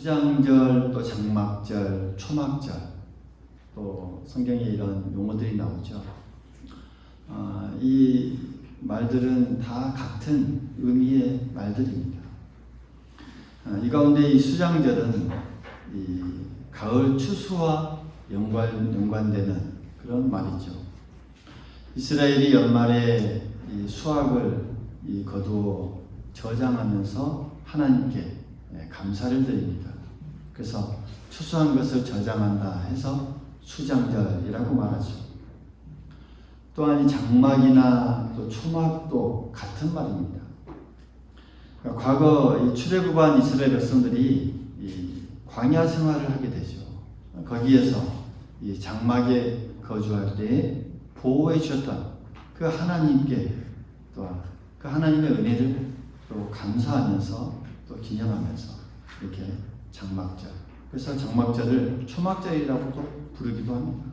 수장절, 또 장막절, 초막절, 또 성경에 이런 용어들이 나오죠. 이 말들은 다 같은 의미의 말들입니다. 이 가운데 이 수장절은 이 가을 추수와 연관되는 그런 말이죠. 이스라엘이 연말에 이 수확을 거두어 저장하면서 하나님께 감사를 드립니다. 그래서 추수한 것을 저장한다 해서 수장절이라고 말하죠. 또한 이 장막이나 또 초막도 같은 말입니다. 그러니까 과거 이 출애굽한 이스라엘 백성들이 이 광야 생활을 하게 되죠. 거기에서 이 장막에 거주할 때 보호해 주셨던 그 하나님께 또한 그 하나님의 은혜를 또 감사하면서 또 기념하면서 이렇게 장막절, 그래서 장막절을 초막절이라고도 부르기도 합니다.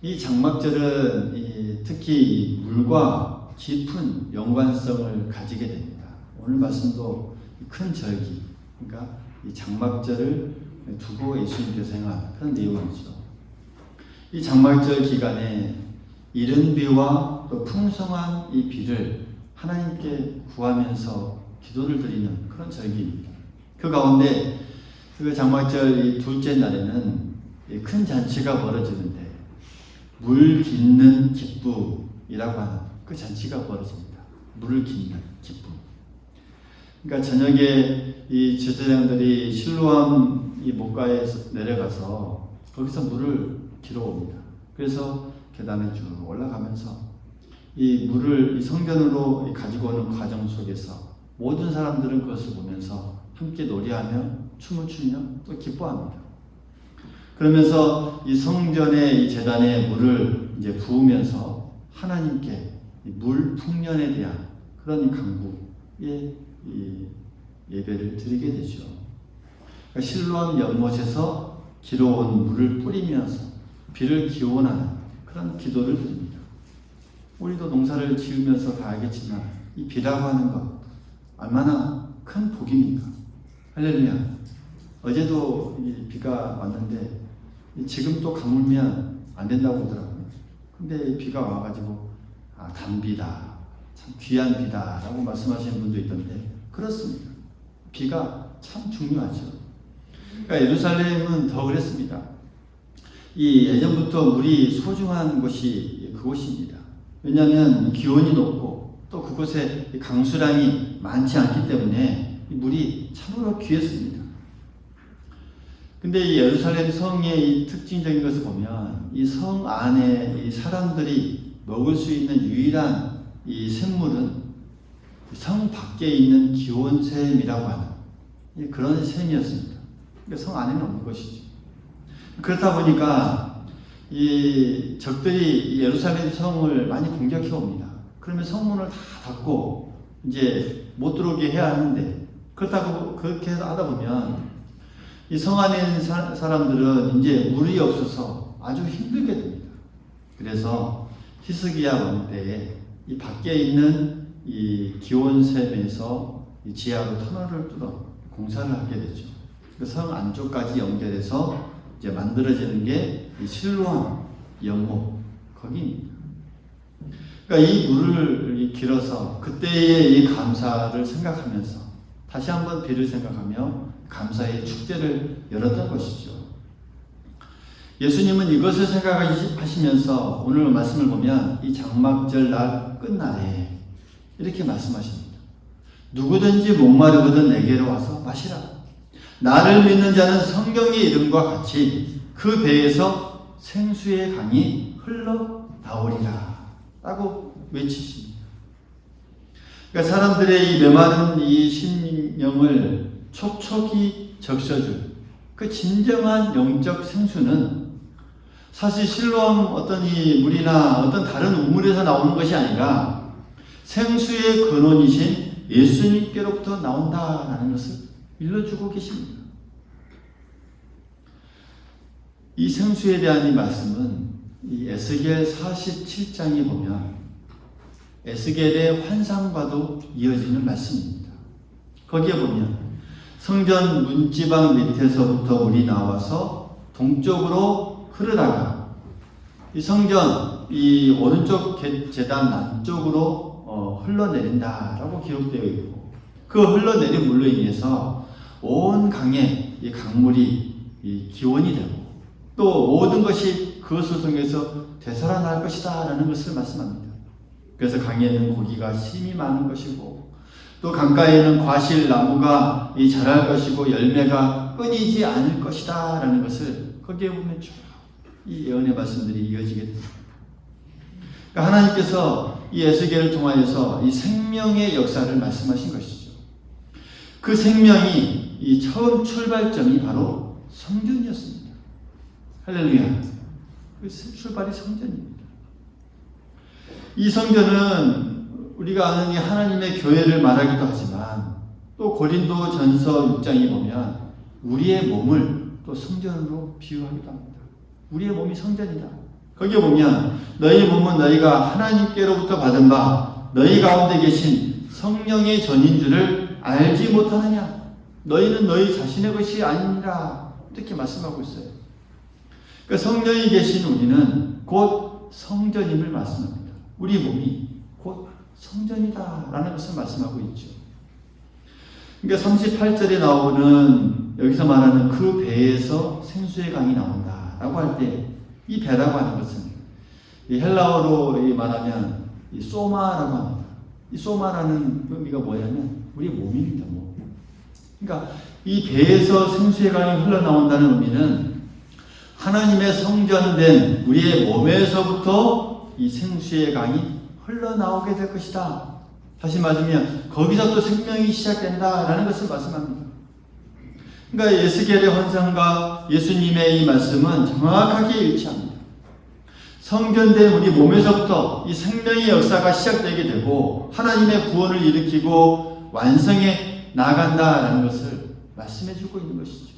이 장막절은 특히 물과 깊은 연관성을 가지게 됩니다. 오늘 말씀도 큰 절기, 그러니까 이 장막절을 두고 예수님께서 행한 그런 내용이죠. 이 장막절 기간에 이른 비와 또 풍성한 이 비를 하나님께 구하면서 기도를 드리는 그런 절기입니다. 그 가운데 그 장막절 이 둘째 날에는 큰 잔치가 벌어지는데 물 깃는 기쁨이라고 하는 그 잔치가 벌어집니다. 물을 깃는 기쁨. 그러니까 저녁에 이 제사장들이 실로암 이 목가에 내려가서 거기서 물을 길어 옵니다. 그래서 계단에 쭉 올라가면서 이 물을 이 성전으로 가지고 오는 과정 속에서 모든 사람들은 그것을 보면서 함께 노래하며 춤을 추며 또 기뻐합니다. 그러면서 이 성전의 이 제단에 물을 이제 부으면서 하나님께 물 풍년에 대한 그런 간구의 이 예배를 드리게 되죠. 그러니까 실로암 연못에서 길어온 물을 뿌리면서 비를 기원하는 그런 기도를 드립니다. 우리도 농사를 지으면서 다 알겠지만 이 비라고 하는 것 얼마나 큰 복입니까? 할렐루야. 어제도 이 비가 왔는데 지금 또 가물면 안 된다고 하더라고요. 근데 비가 와가지고 단비다, 참 귀한 비다라고 말씀하시는 분도 있던데 그렇습니다. 비가 참 중요하죠. 그러니까 예루살렘은 더 그랬습니다. 이 예전부터 물이 소중한 곳이 그곳입니다. 왜냐하면 기온이 높고 또 그곳에 강수량이 많지 않기 때문에 물이 참으로 귀했습니다. 근데 이 예루살렘 성의 이 특징적인 것을 보면 이 성 안에 이 사람들이 먹을 수 있는 유일한 이 샘물은 성 밖에 있는 기온샘이라고 하는 그런 샘이었습니다. 그러니까 성 안에는 없는 것이죠. 그렇다 보니까 이 적들이 예루살렘 성을 많이 공격해 옵니다. 그러면 성문을 다 닫고 이제 못 들어오게 해야 하는데 그렇다고 그렇게 하다 보면 이 성 안에 있는 사람들은 이제 물이 없어서 아주 힘들게 됩니다. 그래서 히스기야 왕 때에 이 밖에 있는 이 기온샘에서 이 지하로 터널을 뚫어 공사를 하게 되죠. 그 성 안쪽까지 연결해서 이제 만들어지는 게 이 실로암 연못 거기입니다. 그러니까 이 물을 길어서 그때의 이 감사를 생각하면서 다시 한번 비를 생각하며 감사의 축제를 열었던 것이죠. 예수님은 이것을 생각하시면서 오늘 말씀을 보면 이 장막절 날 끝날에 이렇게 말씀하십니다. 누구든지 목마르거든 내게로 와서 마시라. 나를 믿는 자는 성경의 이름과 같이 그 배에서 생수의 강이 흘러나오리라 라고 외치십니다. 그러니까 사람들의 이 메마른 이 심령을 촉촉이 적셔줄 그 진정한 영적 생수는 사실 실로암 어떤 이 물이나 어떤 다른 우물에서 나오는 것이 아니라 생수의 근원이신 예수님께로부터 나온다라는 것을 일러주고 계십니다. 이 생수에 대한 이 말씀은 이 에스겔 47장에 보면 에스겔의 환상과도 이어지는 말씀입니다. 거기에 보면 성전 문지방 밑에서부터 물이 나와서 동쪽으로 흐르다가 이 성전 이 오른쪽 제단 남쪽으로 흘러내린다라고 기록되어 있고, 그 흘러내린 물로 인해서 온 강에 이 강물이 이 기원이 되고 또 모든 것이 그것을 통해서 되살아날 것이다 라는 것을 말씀합니다. 그래서 강에는 고기가 심이 많은 것이고 또 강가에는 과실 나무가 자랄 것이고 열매가 끊이지 않을 것이다 라는 것을 거기에 보면 쭉 이 예언의 말씀들이 이어지게 됩니다. 그러니까 하나님께서 이 에스겔을 통하여서 이 생명의 역사를 말씀하신 것이죠. 그 생명이 이 처음 출발점이 바로 성전이었습니다. 할렐루야. 그 출발이 성전입니다. 이 성전은 우리가 아는 이 하나님의 교회를 말하기도 하지만 또 고린도 전서 6장에 보면 우리의 몸을 또 성전으로 비유하기도 합니다. 우리의 몸이 성전이다. 거기에 보면 너희 몸은 너희가 하나님께로부터 받은 바 너희 가운데 계신 성령의 전인 줄을 알지 못하느냐. 너희는 너희 자신의 것이 아니니라. 이렇게 말씀하고 있어요. 그러니까 성령이 계신 우리는 곧 성전임을 말씀합니다. 우리 몸이 곧 성전이다 라는 것을 말씀하고 있죠. 그러니까 38절에 나오는 여기서 말하는 그 배에서 생수의 강이 나온다 라고 할 때 이 배라고 하는 것은 이 헬라어로 말하면 이 소마라고 합니다. 이 소마라는 의미가 뭐냐면 우리 몸입니다. 몸. 그러니까 이 배에서 생수의 강이 흘러나온다는 의미는 하나님의 성전된 우리의 몸에서부터 이 생수의 강이 흘러나오게 될 것이다. 다시 말하면 거기서 또 생명이 시작된다라는 것을 말씀합니다. 그러니까 에스겔의 환상과 예수님의 이 말씀은 정확하게 일치합니다. 성전된 우리 몸에서부터 이 생명의 역사가 시작되게 되고 하나님의 구원을 일으키고 완성해 나간다라는 것을 말씀해 주고 있는 것이죠.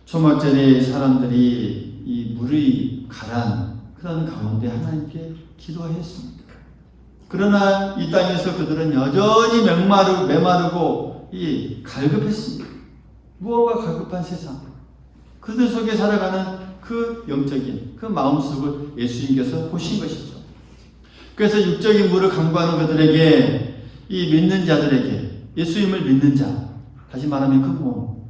초막절에 사람들이 이 물이 가란 그런 가운데 하나님께 기도했습니다. 그러나 이 땅에서 그들은 여전히 메마르고 이 갈급했습니다. 무엇과 갈급한 세상, 그들 속에 살아가는 그 영적인 그 마음속을 예수님께서 보신 것이죠. 그래서 육적인 물을 강구하는 그들에게, 이 믿는 자들에게, 예수님을 믿는 자, 다시 말하면 그 몸,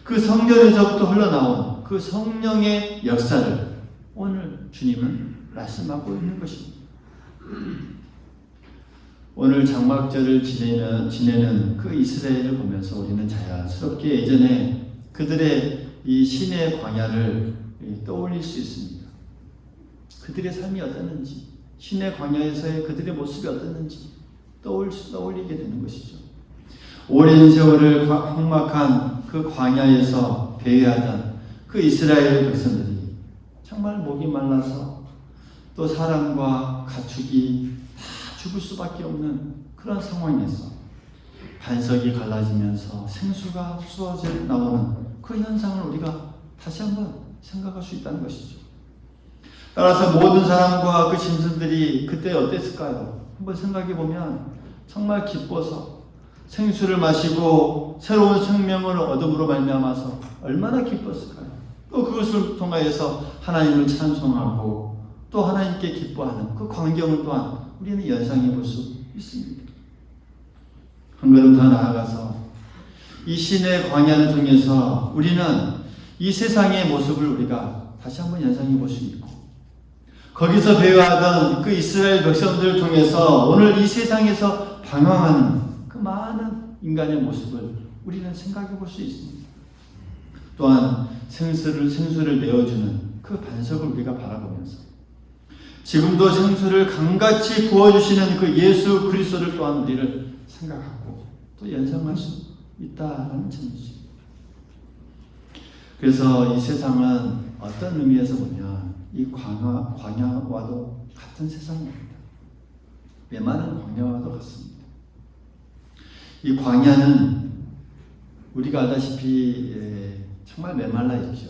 그 성전에서부터 흘러나온 그 성령의 역사를 오늘 주님은 말씀하고 있는 것입니다. 오늘 장막절을 지내는 그 이스라엘을 보면서 우리는 자연스럽게 예전에 그들의 이 신의 광야를 떠올릴 수 있습니다. 그들의 삶이 어땠는지, 신의 광야에서의 그들의 모습이 어땠는지 떠올리게 되는 것이죠. 오랜 세월을 험악한 그 광야에서 배회하던 그 이스라엘 백성들이 정말 목이 말라서 또 사람과 가축이 죽을 수밖에 없는 그런 상황에서 반석이 갈라지면서 생수가 쏟아져 나오는 그 현상을 우리가 다시 한번 생각할 수 있다는 것이죠. 따라서 모든 사람과 그 짐승들이 그때 어땠을까요? 한번 생각해 보면 정말 기뻐서 생수를 마시고 새로운 생명을 얻음으로 말미암아서 얼마나 기뻤을까요? 또 그것을 통하여서 하나님을 찬송하고 또 하나님께 기뻐하는 그 광경을 또한 우리는 연상해 볼 수 있습니다. 한 걸음 더 나아가서 이 신의 광야를 통해서 우리는 이 세상의 모습을 우리가 다시 한번 연상해 볼 수 있고, 거기서 배회하던 그 이스라엘 백성들을 통해서 오늘 이 세상에서 방황하는 그 많은 인간의 모습을 우리는 생각해 볼 수 있습니다. 또한 생수를 내어주는 그 반석을 우리가 바라보면서 지금도 생수를 강같이 부어주시는 그 예수 그리스도를 또한 우리를 생각하고 또 연상할 수 있다라는 점이죠. 그래서 이 세상은 어떤 의미에서 보면 이 광야와도 같은 세상입니다. 메마른 광야와도 같습니다. 이 광야는 우리가 알다시피 정말 메말라 있죠.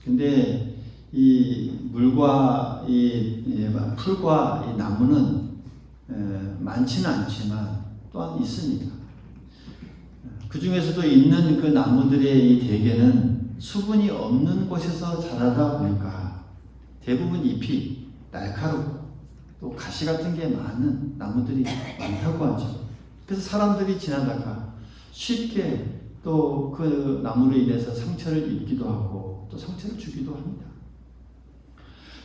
근데 이 물과 이 풀과 이 나무는 많지는 않지만 또한 있습니다. 그 중에서도 있는 그 나무들의 이 대개는 수분이 없는 곳에서 자라다 보니까 대부분 잎이 날카롭고 또 가시 같은 게 많은 나무들이 많다고 하죠. 그래서 사람들이 지나다가 쉽게 또 그 나무로 인해서 상처를 입기도 하고 또 상처를 주기도 합니다.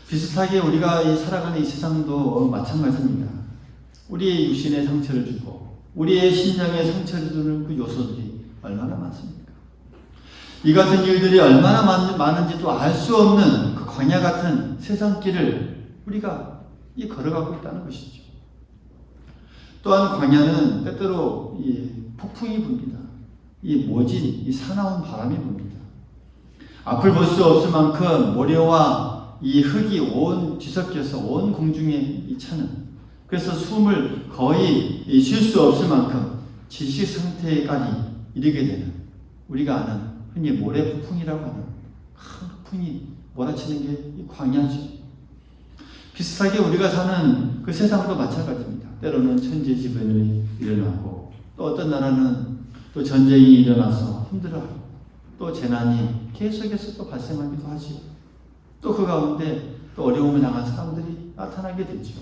비슷하게 우리가 이 살아가는 이 세상도 마찬가지입니다. 우리의 육신에 상처를 주고 우리의 심령에 상처를 주는 그 요소들이 얼마나 많습니까? 이 같은 일들이 얼마나 많은지도 알 수 없는 그 광야 같은 세상길을 우리가 걸어가고 있다는 것이죠. 또한 광야는 때때로 이 폭풍이 붑니다. 이 모진, 이 사나운 바람이 붑니다. 앞을 볼 수 없을 만큼 모래와 이 흙이 온 뒤섞여서 온 공중에 이 차는, 그래서 숨을 거의 쉴 수 없을 만큼 질식 상태까지 이르게 되는, 우리가 아는 흔히 모래 폭풍이라고 하는 큰 폭풍이 몰아치는 게 이 광야죠. 비슷하게 우리가 사는 그 세상도 마찬가지입니다. 때로는 천재지변이 일어나고 또 어떤 나라는 또 전쟁이 일어나서 힘들어하고 또 재난이 계속해서 또 발생하기도 하죠. 또 그 가운데 또 어려움을 당한 사람들이 나타나게 되죠.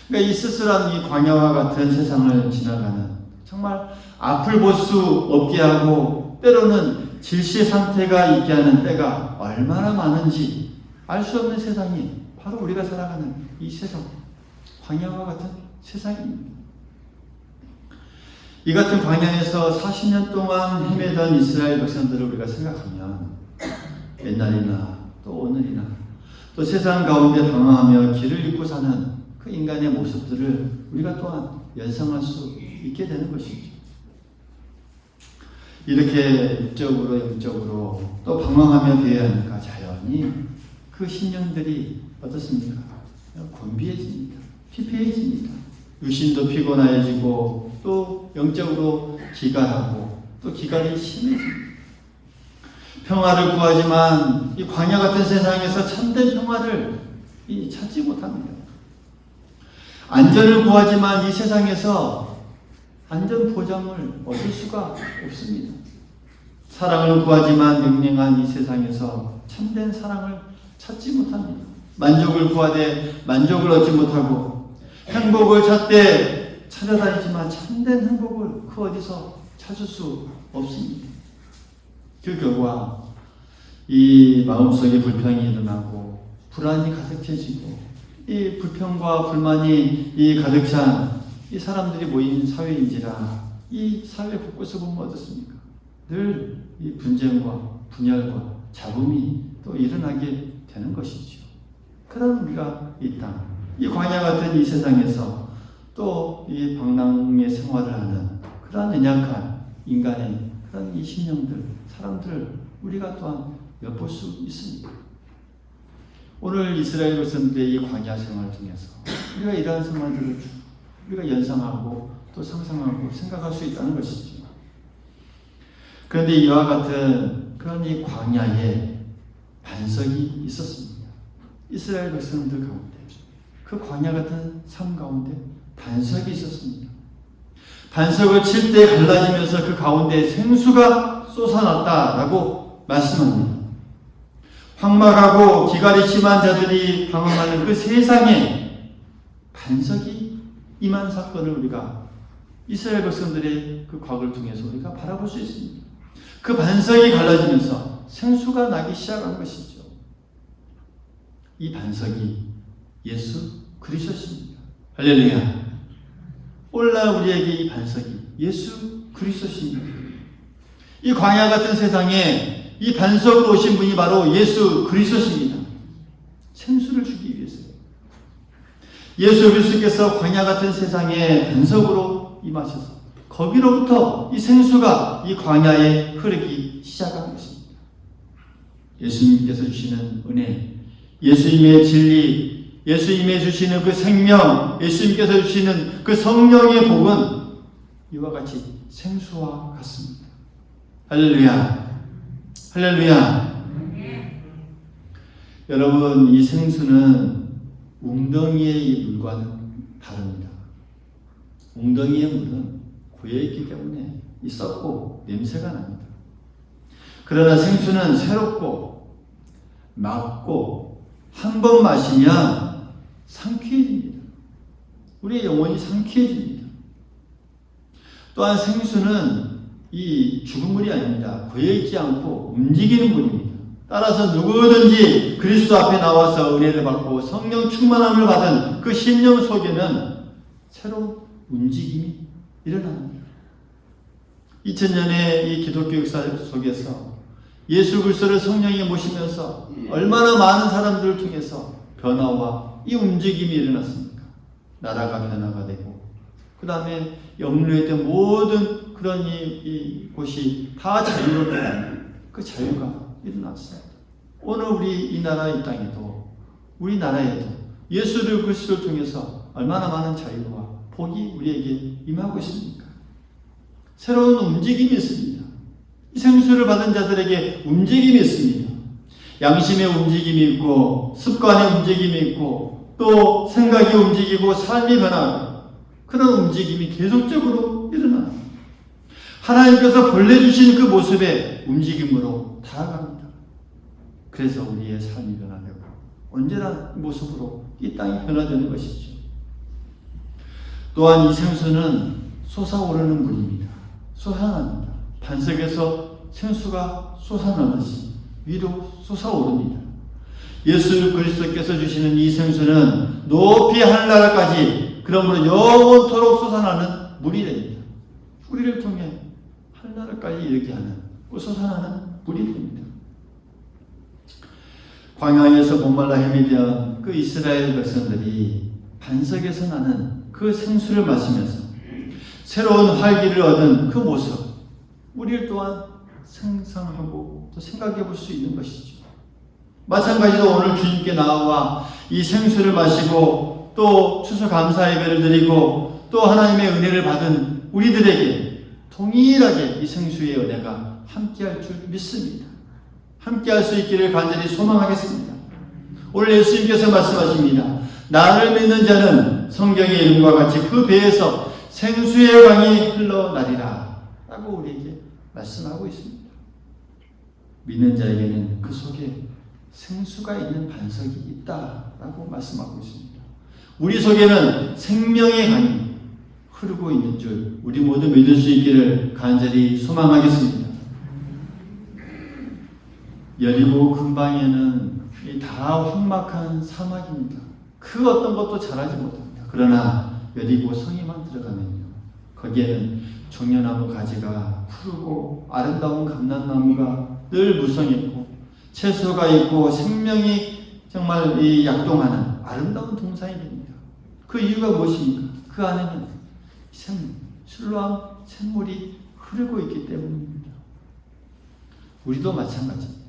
그러니까 이 쓸쓸한 이 광야와 같은 세상을 지나가는, 정말 앞을 볼 수 없게 하고 때로는 질시 상태가 있게 하는 때가 얼마나 많은지 알 수 없는 세상이 바로 우리가 살아가는 이 세상, 광야와 같은 세상입니다. 이 같은 광야에서 40년 동안 헤매던 이스라엘 백성들을 우리가 생각하면 옛날이나 또 오늘이나 또 세상 가운데 방황하며 길을 잃고 사는 그 인간의 모습들을 우리가 또한 연상할 수 있게 되는 것이죠. 이렇게 육적으로 영적으로 또 방황하며 되어야 하니까 자연히 그 심령들이 어떻습니까? 곤비해집니다. 피폐해집니다. 육신도 피곤해지고 또 영적으로 기갈하고 또 기갈이 심해집니다. 평화를 구하지만 이 광야 같은 세상에서 참된 평화를 찾지 못합니다. 안전을 구하지만 이 세상에서 안전 보장을 얻을 수가 없습니다. 사랑을 구하지만 명령한 이 세상에서 참된 사랑을 찾지 못합니다. 만족을 구하되 만족을 얻지 못하고 행복을 찾되 찾아다니지만 참된 행복을 그 어디서 찾을 수 없습니다. 그 결과 이 마음속에 불평이 일어나고 불안이 가득해지고 이 불평과 불만이 이 가득 찬 이 사람들이 모인 사회인지라 이 사회 곳곳을 보면 어떻습니까? 늘 이 분쟁과 분열과 잡음이 또 일어나게 되는 것이죠. 그런 우리가 이 땅, 이 광야 같은 이 세상에서 또 이 방랑의 생활을 하는 그러한 연약한 인간의 그런 이 심령들, 사람들을 우리가 또한 엿볼 수 있습니다. 오늘 이스라엘 백성들의 이 광야 생활을 통해서 우리가 이러한 생활들을 우리가 연상하고 또 상상하고 생각할 수 있다는 것이죠. 그런데 이와 같은 그런 이 광야에 반석이 있었습니다. 이스라엘 백성들 가운데 그 광야 같은 삶 가운데 반석이 있었습니다. 반석을 칠 때 갈라지면서 그 가운데 생수가 솟아났다라고 말씀합니다. 황망하고 기갈이 심한 자들이 방황하는 그 세상에 반석이 임한 사건을 우리가 이스라엘 백성들의 그 과거를 통해서 우리가 바라볼 수 있습니다. 그 반석이 갈라지면서 생수가 나기 시작한 것이죠. 이 반석이 예수 그리스도십니다. 할렐루야. 오늘날 우리에게 이 반석이 예수 그리스도십니다. 이 광야 같은 세상에 이 반석으로 오신 분이 바로 예수 그리스도십니다. 생수를 주기 위해서요. 예수 그리스도께서 광야 같은 세상에 반석으로 임하셔서 거기로부터 이 생수가 이 광야에 흐르기 시작한 것입니다. 예수님께서 주시는 은혜, 예수님의 진리, 예수님의 주시는 그 생명, 예수님께서 주시는 그 성령의 복은 이와 같이 생수와 같습니다. 할렐루야. 할렐루야. 여러분, 이 생수는 웅덩이의 이 물과는 다릅니다. 웅덩이의 물은 고여있기 때문에 썩고 냄새가 납니다. 그러나 생수는 새롭고 맑고 한 번 마시면 상쾌해집니다. 우리의 영혼이 상쾌해집니다. 또한 생수는 이 죽은 물이 아닙니다. 고여있지 않고 움직이는 물입니다. 따라서 누구든지 그리스도 앞에 나와서 은혜를 받고 성령 충만함을 받은 그 심령 속에는 새로운 움직임이 일어납니다. 2000년의 이 기독교 역사 속에서 예수 그리스도를 성령이 모시면서 얼마나 많은 사람들을 통해서 변화와 이 움직임이 일어났습니까? 나라가 변화가 되고 그 다음에 역류했던 모든 그런 이 곳이 다 자유롭게 그 자유가 일어났습니다. 오늘 우리 이 나라 이 땅에도 우리나라에도 예수 그리스도를 통해서 얼마나 많은 자유와 복이 우리에게 임하고 있습니까? 새로운 움직임이 있습니다. 이 생수를 받은 자들에게 움직임이 있습니다. 양심의 움직임이 있고 습관의 움직임이 있고 또 생각이 움직이고 삶이 변하고 그런 움직임이 계속적으로 일어나요. 하나님께서 본래 주신 그 모습의 움직임으로 다가갑니다. 그래서 우리의 삶이 변화되고 언제나 모습으로 이 땅이 변화되는 것이죠. 또한 이 생수는 솟아오르는 물입니다. 솟아납니다. 반석에서 생수가 솟아나듯이 위로 솟아오릅니다. 예수 그리스도께서 주시는 이 생수는 높이 하늘나라까지 그러므로 영원토록 솟아나는 물이 됩니다. 우리를 통해 하늘나라까지 이르게 하는 솟아나는 물이 됩니다. 광야에서 목말라 헤매던 그 이스라엘 백성들이 반석에서 나는 그 생수를 마시면서 새로운 활기를 얻은 그 모습, 우리를 또한 상상하고 또 생각해 볼 수 있는 것이죠. 마찬가지로 오늘 주님께 나와 이 생수를 마시고 또 추수감사 예배를 드리고 또 하나님의 은혜를 받은 우리들에게 동일하게 이 생수의 은혜가 함께할 줄 믿습니다. 함께할 수 있기를 간절히 소망하겠습니다. 오늘 예수님께서 말씀하십니다. 나를 믿는 자는 성경의 이름과 같이 그 배에서 생수의 강이 흘러나리라 라고 우리에게 말씀하고 있습니다. 믿는 자에게는 그 속에 생수가 있는 반석이 있다라고 말씀하고 있습니다. 우리 속에는 생명의 강이 흐르고 있는 줄 우리 모두 믿을 수 있기를 간절히 소망하겠습니다. 여리고 근방에는 다 험악한 사막입니다. 그 어떤 것도 자라지 못합니다. 그러나 여리고 성에만 들어가면요, 거기에는 종려나무 가지가 푸르고 아름다운 감람나무가 늘 무성했고 채소가 있고 생명이 정말 이 약동하는 아름다운 동산이 됩니다. 그 이유가 무엇입니까? 그 안에는 술로한 샘물이 흐르고 있기 때문입니다. 우리도 마찬가지입니다.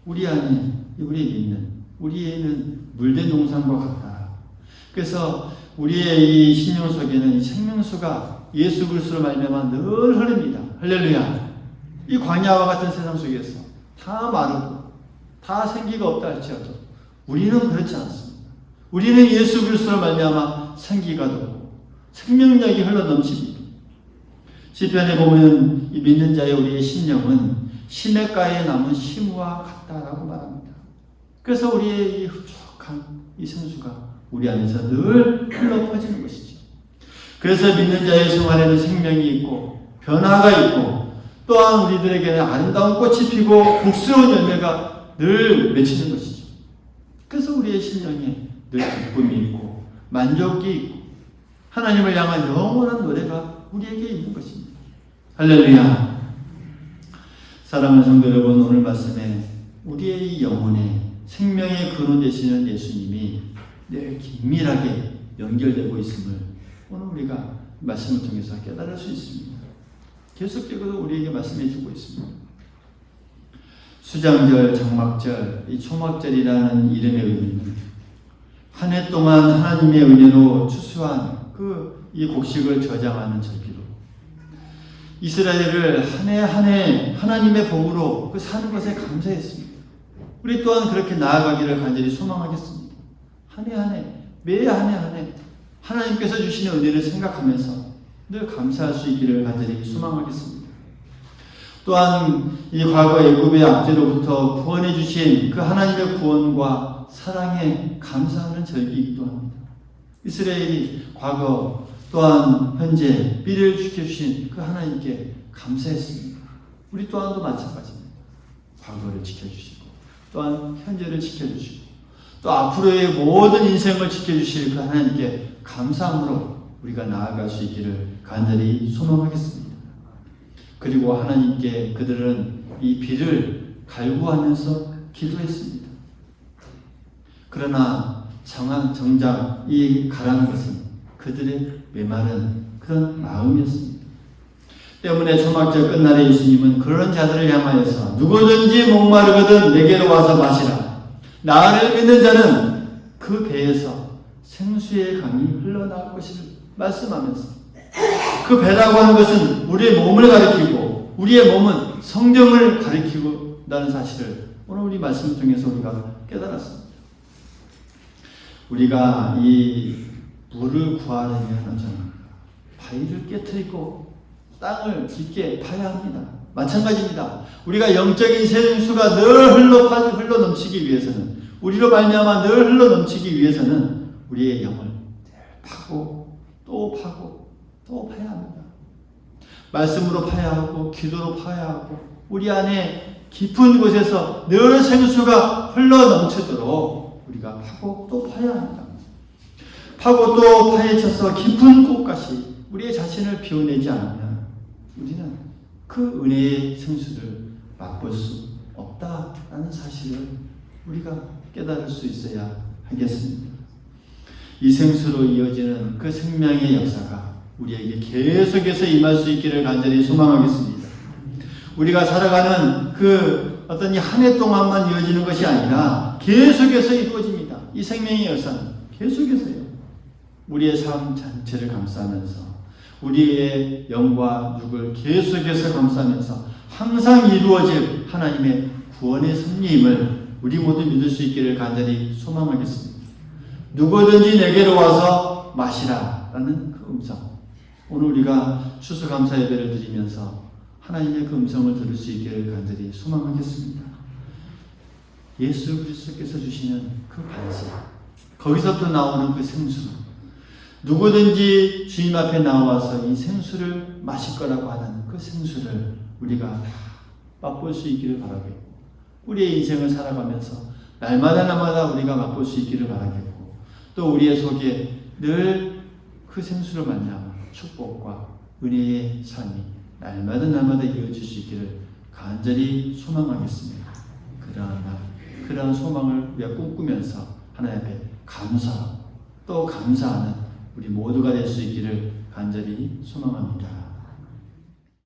우리 안에 우리에게 있는 우리에는 물된 동산과 같다. 그래서 우리의 이 심령 속에는 이 생명수가 예수 그리스도로 말미암아 늘 흐릅니다. 할렐루야. 이 광야와 같은 세상 속에서 다 마르고 다 생기가 없다 할지라도 우리는 그렇지 않습니다. 우리는 예수 그리스도로 말미암아 생기가 돋고 생명력이 흘러넘칩니다. 시편에 보면 이 믿는 자의 우리의 심령은 시냇가에 남은 시무와 같다라고 말합니다. 그래서 우리의 이 흡족한 이 생수가 우리 안에서 늘 흘러 퍼지는 것이죠. 그래서 믿는 자의 생활에는 생명이 있고 변화가 있고 또한 우리들에게는 아름다운 꽃이 피고 복스러운 열매가 늘 맺히는 것이죠. 그래서 우리의 심령에 늘 기쁨이 있고 만족이 있고 하나님을 향한 영원한 노래가 우리에게 있는 것입니다. 할렐루야. 사랑하는 성도 여러분, 오늘 말씀에 우리의 영혼에 생명의 근원 되시는 예수님이 늘 긴밀하게 연결되고 있음을 오늘 우리가 말씀을 통해서 깨달을 수 있습니다. 계속적으로 우리에게 말씀해 주고 있습니다. 수장절, 장막절, 이 초막절이라는 이름의 의미는 한 해 동안 하나님의 은혜로 추수한 이 곡식을 저장하는 절기로 이스라엘을 한 해 한 해 하나님의 복으로 사는 것에 감사했습니다. 우리 또한 그렇게 나아가기를 간절히 소망하겠습니다. 한 해 한 해, 매 한 해 한 해 하나님께서 주시는 은혜를 생각하면서 늘 감사할 수 있기를 간절히 소망하겠습니다. 또한 이 과거 애굽의 압제로부터 구원해 주신 그 하나님의 구원과 사랑에 감사하는 절기이기도 합니다. 이스라엘이 과거 또한 현재 미래를 지켜주신 그 하나님께 감사했습니다. 우리 또한도 마찬가지입니다. 과거를 지켜주시고 또한 현재를 지켜주시고 또 앞으로의 모든 인생을 지켜주실 그 하나님께 감사함으로 우리가 나아갈 수 있기를 간절히 소망하겠습니다. 그리고 하나님께 그들은 이 비를 갈구하면서 기도했습니다. 그러나 정작 이 가라는 것은 그들의 메마른 그런 마음이었습니다. 때문에 초막절 끝날에 예수님은 그런 자들을 향하여서 누구든지 목마르거든 내게로 와서 마시라. 나를 믿는 자는 그 배에서 생수의 강이 흘러나올 것을 말씀하면서 그 배라고 하는 것은 우리의 몸을 가리키고 우리의 몸은 성령을 가리키고라는 사실을 오늘 우리 말씀 중에서 우리가 깨달았습니다. 우리가 이 물을 구하려면 어쩌나 바위를 깨트리고 땅을 깊게 파야 합니다. 마찬가지입니다. 우리가 영적인 생수가 늘 흘러 넘치기 위해서는 우리로 말미암아 늘 흘러 넘치기 위해서는 우리의 영을 파고 또 파고 또 파야 합니다. 말씀으로 파야 하고 기도로 파야 하고 우리 안에 깊은 곳에서 늘 생수가 흘러 넘치도록 우리가 파고 또 파야 합니다. 파고 또 파헤쳐서 깊은 곳까지 우리의 자신을 비워내지 않으면 우리는 그 은혜의 생수를 맛볼 수 없다라는 사실을 우리가 깨달을 수 있어야 하겠습니다. 이 생수로 이어지는 그 생명의 역사가 우리에게 계속해서 임할 수 있기를 간절히 소망하겠습니다. 우리가 살아가는 그 어떤 이 한 해 동안만 이어지는 것이 아니라 계속해서 이루어집니다. 이 생명의 역사는 계속해서요. 우리의 삶 전체를 감싸면서 우리의 영과 육을 계속해서 감싸면서 항상 이루어질 하나님의 구원의 섭리임을 우리 모두 믿을 수 있기를 간절히 소망하겠습니다. 누구든지 내게로 와서 마시라 라는 그 음성, 오늘 우리가 추수감사 예배를 드리면서 하나님의 그 음성을 들을 수 있기를 간절히 소망하겠습니다. 예수 그리스도께서 주시는 그 반석, 거기서부터 나오는 그 생수, 누구든지 주님 앞에 나와서 이 생수를 마실 거라고 하는 그 생수를 우리가 맛볼 수 있기를 바라겠고, 우리의 인생을 살아가면서 날마다 우리가 맛볼 수 있기를 바라겠고, 또 우리의 속에 늘 그 생수를 만나 축복과 은혜의 삶이 날마다 이어질 수 있기를 간절히 소망하겠습니다. 그러한 소망을 우리가 꿈꾸면서 하나님 앞에 감사하고 또 감사하는 우리 모두가 될 수 있기를 간절히 소망합니다.